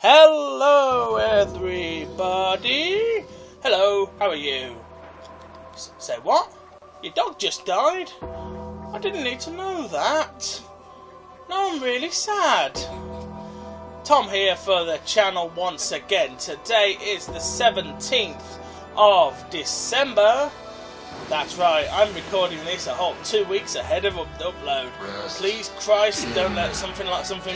Hello everybody! Hello, how are you? Say what? Your dog just died? I didn't need to know that. Now I'm really sad. Tom here for the channel once again. Today is the 17th of December. That's right, I'm recording this a whole 2 weeks ahead of upload. Please Christ, don't let something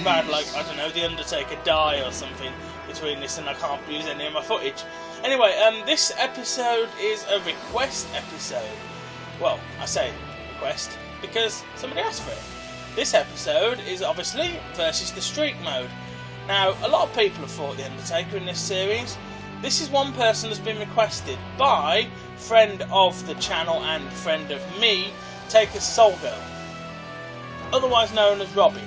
bad like, I don't know, The Undertaker die or something between this and I can't use any of my footage. Anyway, this episode is a request episode. Well, I say request because somebody asked for it. This episode is obviously versus the streak mode. Now, a lot of people have fought The Undertaker in this series. This is one person that's been requested by friend of the channel and friend of me, Taker's Soul Girl, otherwise known as Robin.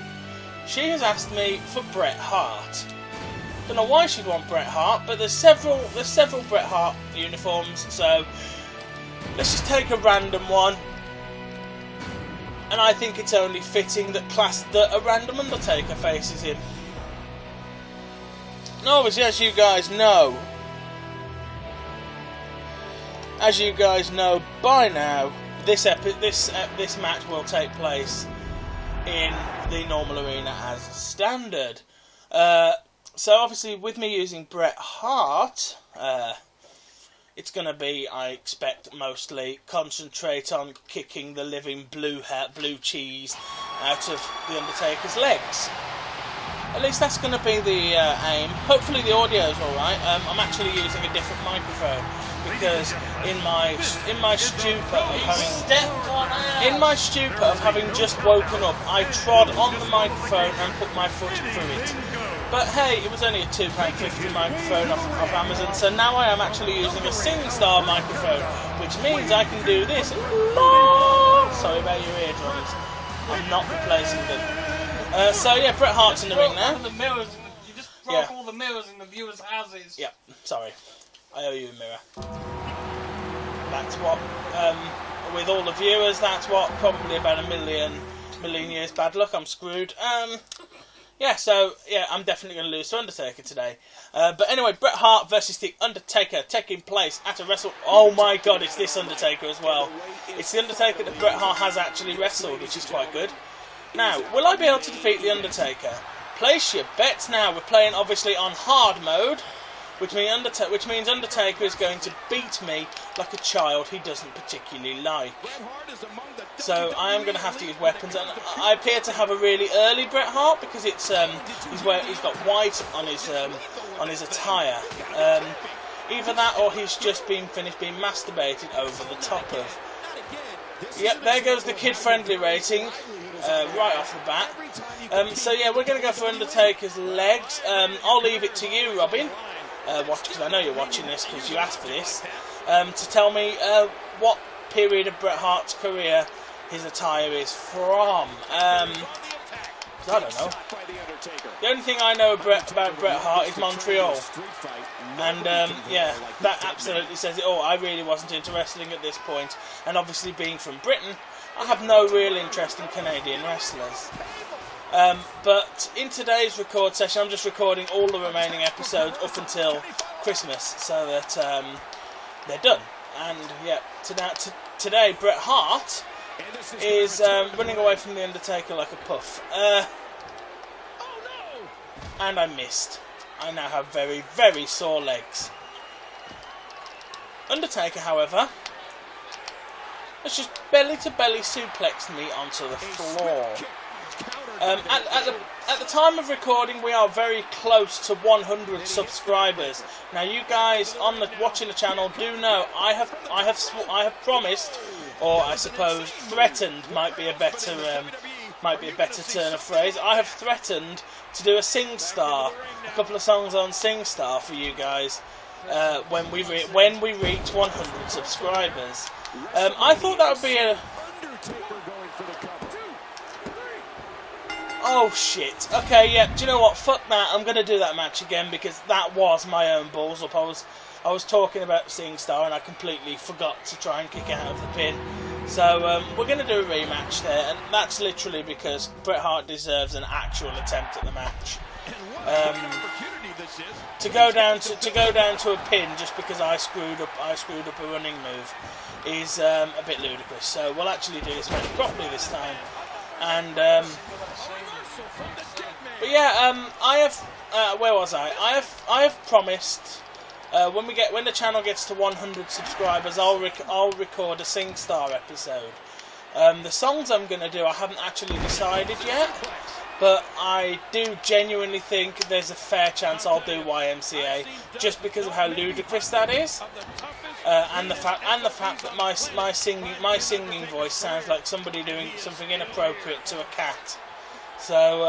She has asked me for Bret Hart. Don't know why she'd want Bret Hart, but there's several Bret Hart uniforms, so let's just take a random one. And I think it's only fitting that a random Undertaker faces him. And obviously, as you guys know by now, this match will take place in the normal arena as standard. So obviously, with me using Bret Hart, it's going to be, I expect, mostly concentrate on kicking the living blue cheese out of the Undertaker's legs. At least that's going to be the aim. Hopefully the audio's alright. I'm actually using a different microphone because in my stupor of having just woken up, I trod on the microphone and put my foot through it. But hey, it was only a £2.50 microphone off Amazon, so now I am actually using a SingStar microphone, which means I can do this. Sorry about your eardrums. I'm not replacing them. So yeah, Bret Hart's in the ring now. You just broke all the mirrors in the viewers' houses. Yeah, sorry. I owe you a mirror. That's what, with all the viewers, that's what, probably about a million years bad luck, I'm screwed. Yeah, so, yeah, I'm definitely going to lose to Undertaker today. But anyway, Bret Hart versus the Undertaker taking place at a wrestle... Oh my god, it's this Undertaker as well. It's the Undertaker that Bret Hart has actually wrestled, which is quite good. Now, will I be able to defeat the Undertaker? Place your bets now. We're playing, obviously, on hard mode, which means Undertaker is going to beat me like a child he doesn't particularly like. So I am going to have to use weapons, and I appear to have a really early Bret Hart because it's he's got white on his attire. Either that or he's just finished being masturbated over the top of. Yep, there goes the kid-friendly rating. Right off the bat. So yeah, we're going to go for Undertaker's legs. I'll leave it to you, Robin, because I know you're watching this because you asked for this, to tell me what period of Bret Hart's career his attire is from. I don't know. The only thing I know about Bret Hart is Montreal. And yeah, that absolutely says it all. I really wasn't into wrestling at this point, and obviously being from Britain, I have no real interest in Canadian wrestlers. But in today's record session, I'm just recording all the remaining episodes up until Christmas, so that they're done. And yeah, today Bret Hart is running away from the Undertaker like a puff. And I missed. I now have very, very sore legs. Undertaker, however, has just belly-to-belly suplexed me onto the floor. At the time of recording, we are very close to 100 subscribers. Now, you guys watching the channel do know I have promised, or I suppose threatened, might be a better turn of phrase. I have threatened to do a SingStar, a couple of songs on SingStar for you guys when we reach 100 subscribers. I thought that would be a... Oh shit. Okay, yeah, do you know what? Fuck that. I'm going to do that match again because that was my own balls up. I was talking about SingStar and I completely forgot to try and kick it out of the pin. So we're going to do a rematch there, and that's literally because Bret Hart deserves an actual attempt at the match. to go down to a pin just because I screwed up a running move is a bit ludicrous. So we'll actually do this match properly this time. And but yeah, I have where was I? I have promised when the channel gets to 100 subscribers, I'll record a SingStar episode. The songs I'm going to do, I haven't actually decided yet, but I do genuinely think there's a fair chance I'll do YMCA just because of how ludicrous that is, and the fact that my singing voice sounds like somebody doing something inappropriate to a cat. So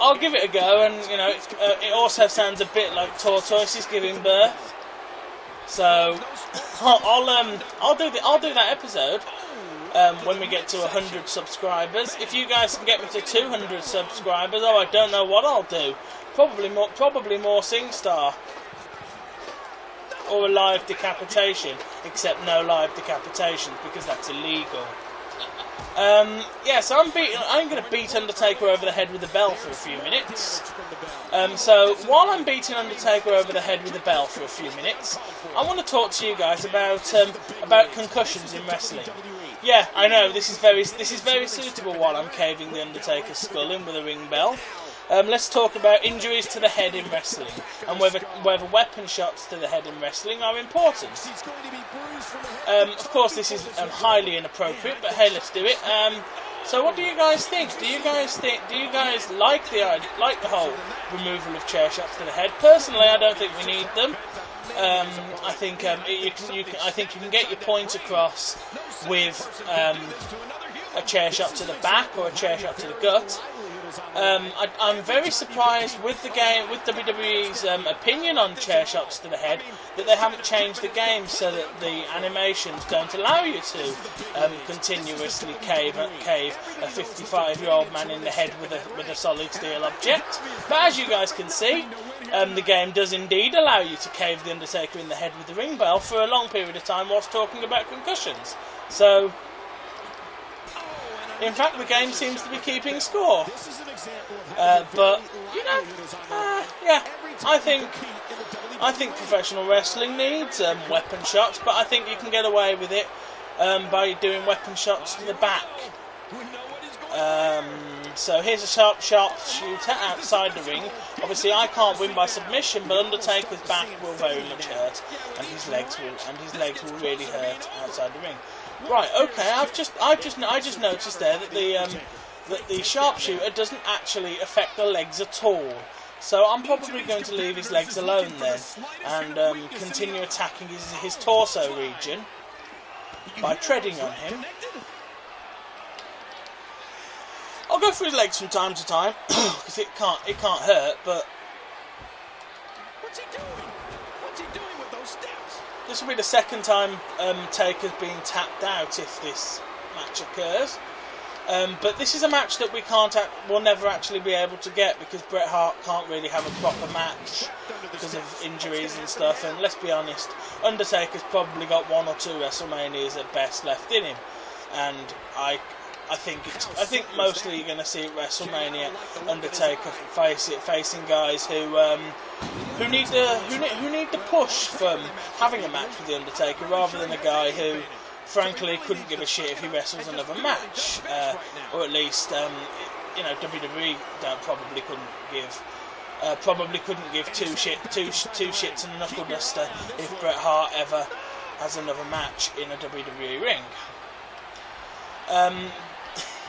I'll give it a go, and you know it also sounds a bit like tortoises giving birth. So I'll do that episode when we get to 100 subscribers. If you guys can get me to 200 subscribers, I don't know what I'll do. Probably more SingStar or a live decapitation, except no live decapitations because that's illegal. Yeah, so I'm going to beat Undertaker over the head with a bell for a few minutes. So while I'm beating Undertaker over the head with a bell for a few minutes, I want to talk to you guys about concussions in wrestling. Yeah, I know this is very suitable while I'm caving the Undertaker's skull in with a ring bell. Let's talk about injuries to the head in wrestling and whether weapon shots to the head in wrestling are important. Of course, this is highly inappropriate, but hey, let's do it. So, what do you guys think? Do you guys like the whole removal of chair shots to the head? Personally, I don't think we need them. I think you can get your point across with a chair shot to the back or a chair shot to the gut. I'm very surprised with WWE's opinion on chair shots to the head that they haven't changed the game so that the animations don't allow you to continuously cave a 55-year-old man in the head with a solid steel object. But as you guys can see, the game does indeed allow you to cave the Undertaker in the head with the ring bell for a long period of time whilst talking about concussions. So, in fact, the game seems to be keeping score. But you know, yeah, I think professional wrestling needs weapon shots, but I think you can get away with it by doing weapon shots to the back. So here's a sharpshooter outside the ring. Obviously, I can't win by submission, but Undertaker's back will very much hurt, and his legs will really hurt outside the ring. Right, okay. I just noticed there that the sharpshooter doesn't actually affect the legs at all. So I'm probably going to leave his legs alone then, and continue attacking his torso region by treading on him. I'll go for his legs from time to time because it can't hurt. But what's he doing with those steps? This will be the second time Taker's being tapped out if this match occurs. But this is a match that we'll never actually be able to get because Bret Hart can't really have a proper match because of injuries and stuff. And let's be honest, Undertaker's probably got 1 or 2 WrestleManias at best left in him, and I think mostly you're going to see at WrestleMania Undertaker facing guys who need the push from having a match with the Undertaker rather than a guy who frankly couldn't give a shit if he wrestles another match, or at least WWE probably couldn't give two shits and a knuckle duster if Bret Hart ever has another match in a WWE ring.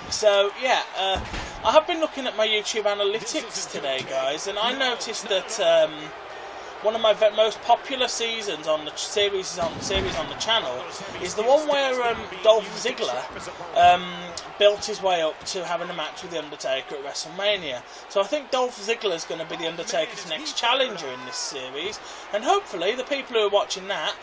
So yeah, I have been looking at my YouTube analytics today, guys, and I noticed that one of my most popular seasons on the series on the channel is the one where Dolph Ziggler built his way up to having a match with the Undertaker at WrestleMania. So I think Dolph Ziggler is going to be the Undertaker's next challenger in this series, and hopefully the people who are watching that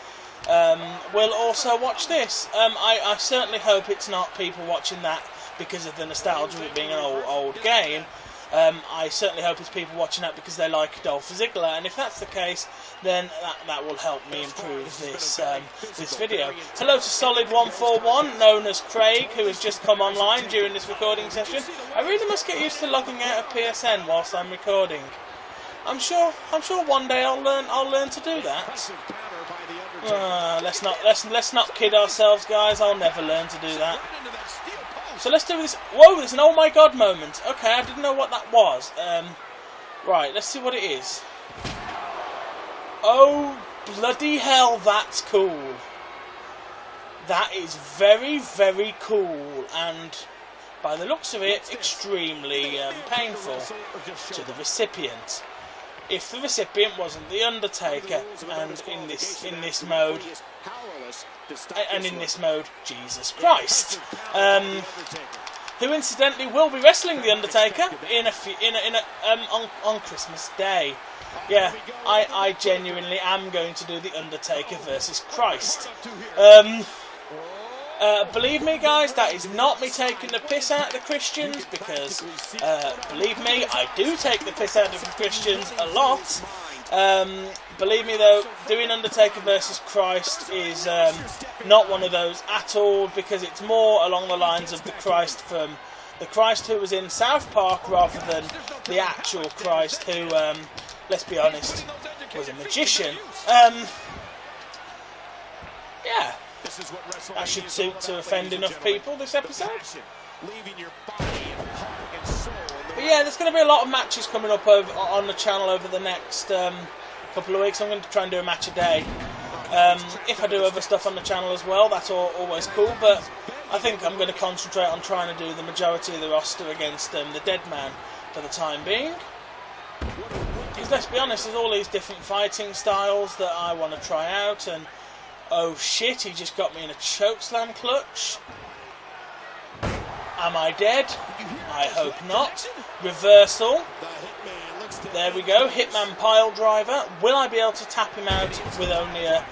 will also watch this. I certainly hope it's not people watching that because of the nostalgia of it being an old game. I certainly hope it's people watching that because they like Dolph Ziggler, and if that's the case, then that will help me improve this video. Hello to Solid141, known as Craig, who has just come online during this recording session. I really must get used to logging out of PSN whilst I'm recording. I'm sure one day I'll learn to do that. Let's not kid ourselves, guys. I'll never learn to do that. So let's do this. Whoa, there's an oh my god moment. Okay, I didn't know what that was. Right, let's see what it is. Oh bloody hell, that's cool. That is very, very cool, and by the looks of it, extremely painful to the recipient. If the recipient wasn't the Undertaker, and in this mode, Jesus Christ, who incidentally will be wrestling the Undertaker on Christmas Day. Yeah, I genuinely am going to do the Undertaker versus Christ. Believe me, guys, that is not me taking the piss out of the Christians, because, believe me, I do take the piss out of the Christians a lot. Believe me, though, doing Undertaker versus Christ is not one of those at all, because it's more along the lines of the Christ from the Christ who was in South Park, rather than the actual Christ who, let's be honest, was a magician. Yeah. That should suit to offend enough people this episode. But yeah, there's going to be a lot of matches coming up on the channel over the next couple of weeks. I'm going to try and do a match a day. If I do other stuff on the channel as well, that's always cool. But I think I'm going to concentrate on trying to do the majority of the roster against the Dead Man for the time being. Because let's be honest, there's all these different fighting styles that I want to try out, and oh shit, he just got me in a chokeslam clutch. Am I dead? I hope not. Reversal. There we go, Hitman pile driver. Will I be able to tap him out with only a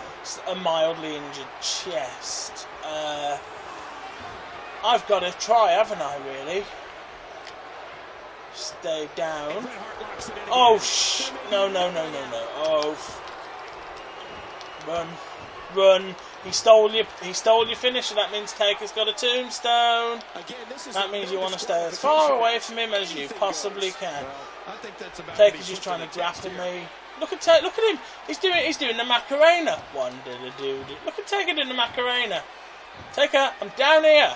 mildly injured chest? I've got to try, haven't I, really? Stay down. Oh, no. Oh, run. He stole your finisher. That means Taker's got a tombstone. That means you want to stay as far away from him as you possibly can. Taker's just trying to grapple me. Look at him. He's doing the Macarena. Look at Taker doing the Macarena. Taker, I'm down here.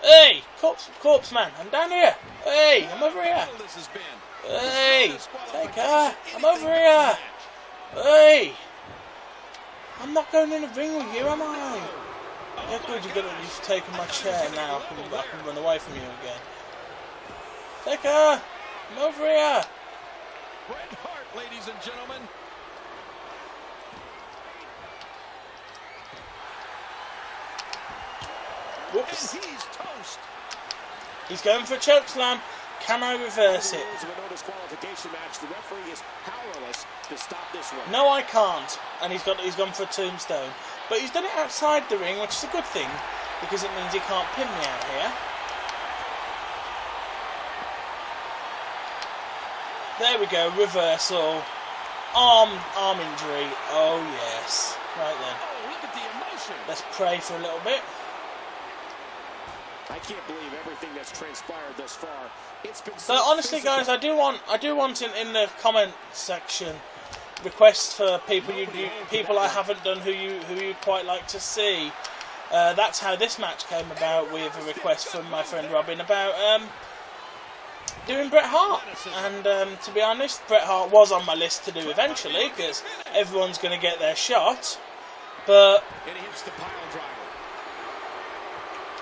Hey, corpse man, I'm down here. Hey, I'm over here. Hey, Taker, I'm over here. Hey, I'm not going in the ring with you, am I? Yeah, good, you've taken my chair now. I can run away from you again. Taker, I'm over here. Bret Hart, ladies and gentlemen. Whoops. And he's toast. He's going for a chokeslam. Can I reverse it? No, I can't. And he's gone for a tombstone. But he's done it outside the ring, which is a good thing, because it means he can't pin me out here. There we go, reversal. Arm injury. Oh yes. Right then. Oh, look at the emotion. Let's pray for a little bit. I can't believe everything that's transpired thus far. It's been so honestly, guys, I do want in the comment section requests for people I haven't done who you quite like to see. That's how this match came about, with a request from my friend Robin about doing Bret Hart. And to be honest, Bret Hart was on my list to do eventually, because everyone's going to get their shot. But and he hits the pile driver.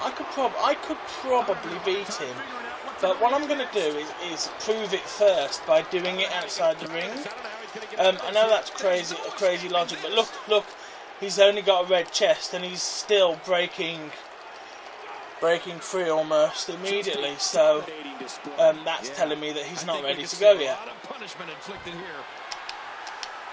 I could probably beat him, but what I'm going to do is prove it first by doing it outside the ring. I know that's crazy logic, but look, he's only got a red chest and he's still breaking free almost immediately. So that's telling me that he's not ready to go yet.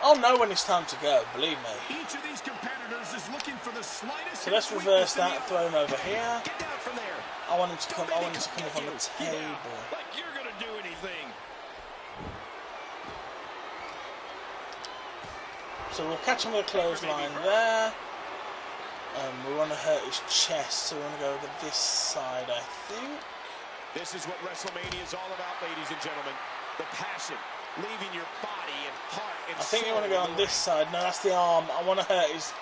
I'll know when it's time to go, believe me. Each of these competitors is looking for the slightest. So let's reverse that, throw him over here. Get down from there. I want him to come up on the table. Like you're gonna do anything. So we'll catch him with a clothesline there. We want to hurt his chest, so we want to go over this side, I think. This is what WrestleMania is all about, ladies and gentlemen. The passion leaving your body and heart and I think you want to soul go on this side. No, that's the arm. I want to hurt his.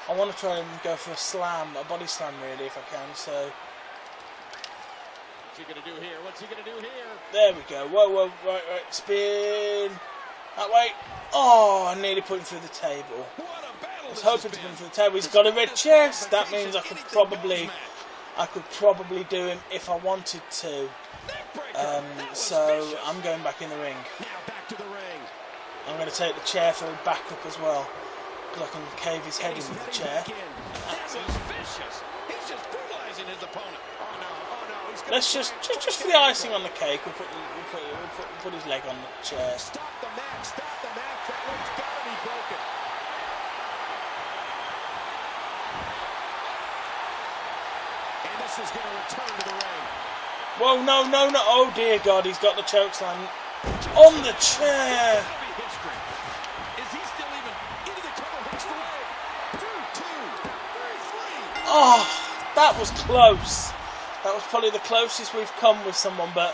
I want to try and go for a slam, a body slam, really, if I can. So. What's he gonna do here? What's he gonna do here? There we go. Whoa, whoa, right, spin. That way. Oh, I nearly put him through the table. What a battle I was this has hoping to been. put him through the table. He's got a red chest. That means I could probably do him if I wanted to. So I'm going back in the ring. Now back to the ring. I'm going to take the chair for a backup as well, because I can cave his head in He's with the heading chair. back in. That was vicious. He's just brutalizing his opponent. Oh no, oh no. He's gonna Let's just for the icing on the cake, we'll put his leg on the chair. stop the match. Stop the match. That leg's gotta be broken. And this is gonna return to the ring. Whoa, no. Oh dear God, he's got the chokeslam on the chair. That'll be history. Is he still even into the cover? Hooks the leg. 2, 3. Oh, that was close. That was probably the closest we've come with someone, but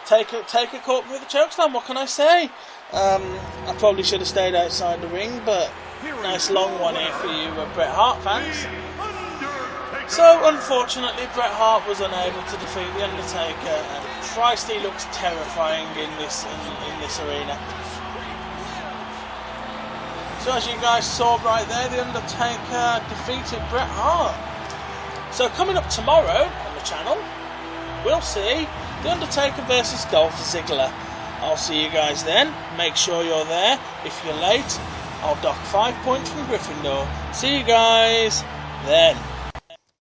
Taker caught me with the chokeslam. What can I say? I probably should have stayed outside the ring, but nice long one here for you Bret Hart fans. So, unfortunately, Bret Hart was unable to defeat the Undertaker, and Christ, he looks terrifying in this arena. So, as you guys saw right there, the Undertaker defeated Bret Hart. So, coming up tomorrow on the channel, we'll see the Undertaker versus Dolph Ziggler. I'll see you guys then. Make sure you're there. If you're late, I'll dock 5 points from Gryffindor. See you guys then.